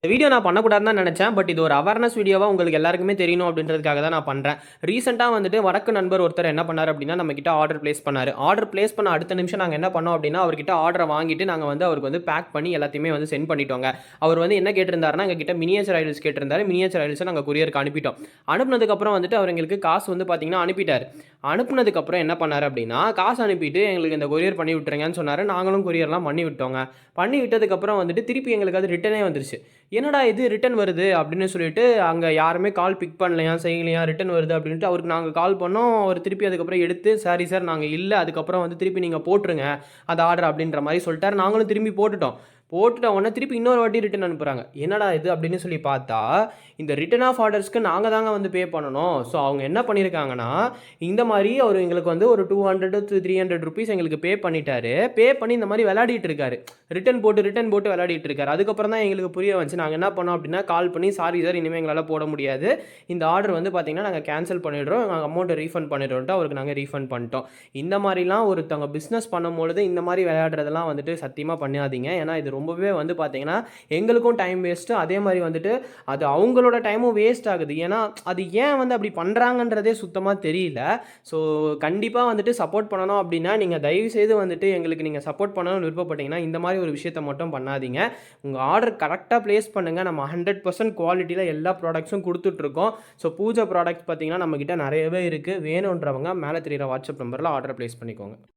இந்த வீடியோ நான் பண்ணக்கூடாதுன்னு தான் நினச்சேன். பட் இது ஒரு அவேர்னஸ் வீடியோவா உங்களுக்கு எல்லாருக்குமே தெரியணும் அப்படின்றதுக்காக தான் நான் பண்ணுறேன். ரீசென்ட்டா வந்துட்டு வடக்கு நண்பர் ஒருத்தர் என்ன பண்ணாரு அப்படின்னா, நம்மகிட்ட ஆர்டர் பிளேஸ் பண்ணாரு. ஆர்டர் பிளேஸ் பண்ண அடுத்த நிமிஷம் நாங்க என்ன பண்ணோம் அப்படின்னா, அவர்கிட்ட ஆர்டர வாங்கிட்டு நாங்க வந்து அவருக்கு வந்து பேக் பண்ணி எல்லாத்தையுமே வந்து சென்ட் பண்ணிட்டோங்க. அவர் வந்து என்ன கேட்டிருந்தாருன்னா, எங்ககிட்ட மினியேச்சர் ஐடல்ஸ் கேட்டிருந்தாரு. மினியேச்சர் ஐடல்ஸ நாங்க கொரியருக்கு அனுப்பிட்டோம். அனுப்புனதுக்கப்புறம் வந்துட்டு அவர் எங்களுக்கு காசு வந்து பார்த்தீங்கன்னா அனுப்பிட்டாரு. அனுப்புனதுக்கப்புறம் என்ன பண்ணாரு அப்படின்னா, காசு அனுப்பிட்டு எங்களுக்கு இந்த கொரியர் பண்ணி விட்டுருங்கன்னு சொன்னாரு. நாங்களும் கொரியர்லாம் பண்ணி விட்டோங்க. பண்ணி விட்டதுக்கப்புறம் வந்துட்டு திருப்பி எங்களுக்கு அது ரிட்டனே வந்துருச்சு. என்னடா இது ரிட்டர்ன் வருது அப்படின்னு சொல்லிட்டு அங்கே யாருமே கால் பிக் பண்ணலையா செய்யலையா ரிட்டர்ன் வருது அப்படின்ட்டு அவருக்கு நாங்கள் கால் பண்ணோம். அவர் திருப்பி அதுக்கப்புறம் எடுத்து சாரி சார் நாங்கள் இல்லை, அதுக்கப்புறம் வந்து திருப்பி நீங்கள் போட்டுருங்க அந்த ஆர்டர் அப்படின்ற மாதிரி சொல்லிட்டாரு. நாங்களும் திரும்பி போட்டுட்டோம். போட்டுட்ட உடனே திருப்பி இன்னொரு வாட்டி ரிட்டர்ன் அனுப்புகிறாங்க. என்னடா இது அப்படின்னு சொல்லி பார்த்தா, இந்த ரிட்டர்ன் ஆஃப் ஆர்டர்ஸ்க்கு நாங்கள் தாங்க வந்து பே பண்ணணும். ஸோ அவங்க என்ன பண்ணியிருக்காங்கன்னா, இந்த மாதிரி அவர் எங்களுக்கு வந்து ஒரு 200 to 300 ருபீஸ் எங்களுக்கு பே பண்ணிட்டாரு. பே பண்ணி இந்த மாதிரி விளையாடிட்டு இருக்காரு. ரிட்டர்ன் போட்டு விளையாடிட்டு இருக்காரு. அதுக்கப்புறம் தான் எங்களுக்கு புரிய வந்துச்சு. நாங்கள் என்ன பண்ணோம் அப்படின்னா, கால் பண்ணி சாரி சார் இனிமேல் எங்களால் போட முடியாது. இந்த ஆர்டர் வந்து பார்த்தீங்கன்னா நாங்கள் கேன்சல் பண்ணிடுறோம். நாங்கள் அமௌண்ட்டை ரீஃபண்ட் பண்ணிடுறோன்ட்டு அவருக்கு நாங்கள் ரீஃபண்ட் பண்ணிட்டோம். இந்த மாதிரிலாம் ஒருத்தவங்க பிஸ்னஸ் பண்ணும்பொழுது இந்த மாதிரி விளையாடுறதெல்லாம் வந்துட்டு சத்தியமாக பண்ணாதீங்க. ஏன்னா இது ரொம்பவே வந்து பார்த்தீங்கன்னா எங்களுக்கும் டைம் வேஸ்ட்டு, அதே மாதிரி வந்துட்டு அது அவங்களோட டைமும் வேஸ்ட் ஆகுது. ஏன்னா அது ஏன் வந்து அப்படி பண்ணுறாங்கன்றதே சுத்தமாக தெரியல. ஸோ கண்டிப்பாக வந்துட்டு சப்போர்ட் பண்ணணும் அப்படின்னா நீங்கள் தயவுசெய்து வந்துட்டு எங்களுக்கு நீங்கள் சப்போர்ட் பண்ணணும்னு விருப்பப்பட்டீங்கன்னா இந்த மாதிரி ஒரு விஷயத்தை மட்டும் பண்ணாதீங்க. உங்கள் ஆர்டர் கரெக்டாக ப்ளேஸ் பண்ணுங்கள். நம்ம 100% குவாலிட்டியில் எல்லா ப்ராடக்ட்ஸும் கொடுத்துட்ருக்கோம். ஸோ பூஜா ப்ராடக்ட்ஸ் பார்த்தீங்கன்னா நம்மக்கிட்ட நிறையவே இருக்குது. வேணுன்றவங்க மேலே தெரியிற வாட்ஸ்அப் நம்பரில் ஆர்டர் ப்ளேஸ் பண்ணிக்கோங்க.